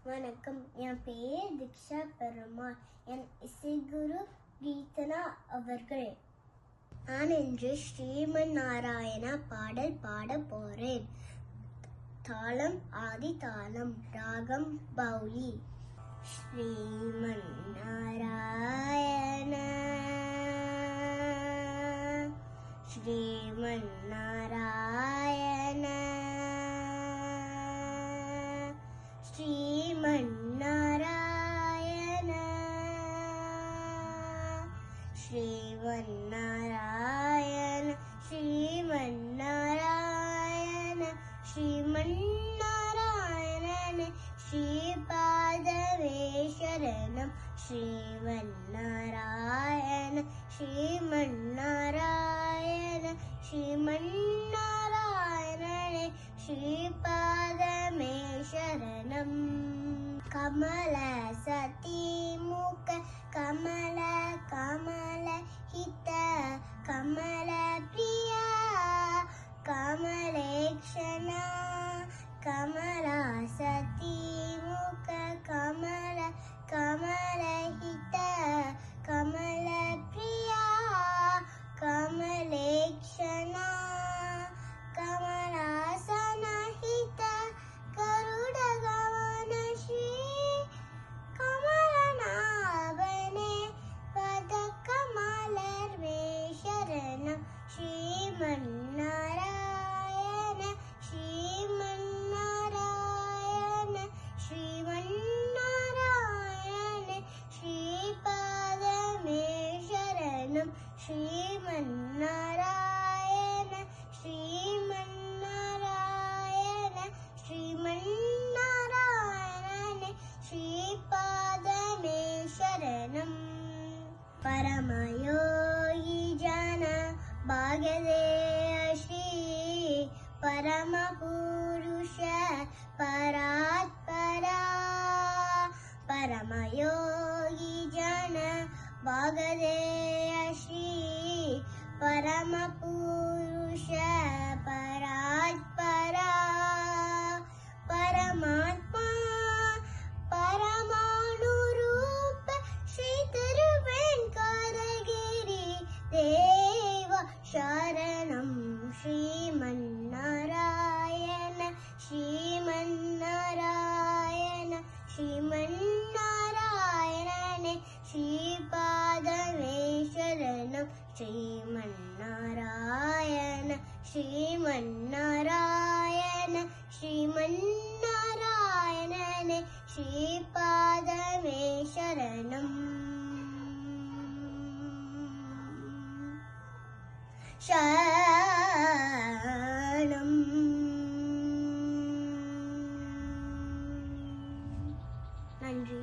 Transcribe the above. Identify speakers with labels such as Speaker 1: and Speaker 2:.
Speaker 1: வணக்கம். என் பெயர் தீக்ஷா பெருமாள். என் இசைக்குரு கீதனா அவர்கள். நான் இன்று ஸ்ரீமன் நாராயணா பாடல் பாட போறேன். தாளம் ஆதி தாளம், ராகம் பௌளி. ஸ்ரீமன் நாராயண ஸ்ரீமன் நாராயண ஸ்ரீமன் நாராயண ஸ்ரீமன் நாராயண ஸ்ரீமன் நாராயண ஸ்ரீமன் நாராயண ஸ்ரீபாதமே சரணம். ஸ்ரீமன் நாராயண ஸ்ரீமன் நாராயண ஸ்ரீமன் நாராயண ஸ்ரீபாதமே சரணம். கமல சதி முக கமல கமல ஹித கமல பிரியா கமலேக்ஷணா கமலா சதி முக கமல கமல ஹித கமல பிரியா கமலேக்ஷணா கமலாசன ஹித கருட கமன ஸ்ரீ கமலநாபனே பத கமலர்வே சரணம். ஸ்ரீமன் நாராயண ஸ்ரீமன் நாராயண ஸ்ரீமன் நாராயண ஸ்ரீபாதமே சரணம். ஸ்ரீமன் நாராயண ஸ்ரீமன் நாராயண ஸ்ரீமன் நாராயண ஸ்ரீபாதமே சரணம். பரமயோகி ஜன பாகதே ஸ்ரீ பரம புருஷ பராத்பரா பரமயோகி ஜன பாகதே ஸ்ரீ பரம புருஷ பராத்பரா பரமாத்மா பரமாணு ரூப ஸ்ரீ திருவெண்காரகிரி தேவ சரணம். ஸ்ரீமன் நாராயண ஸ்ரீமன் நாராயண ஸ்ரீமன் நாராயண ஸ்ரீபாதமே சரணம். ஸ்ரீமன் நாராயண ஸ்ரீமன் நாராயண ஸ்ரீமன் நாராயண ஸ்ரீபாதமே சரணம். சரணம். நன்றி.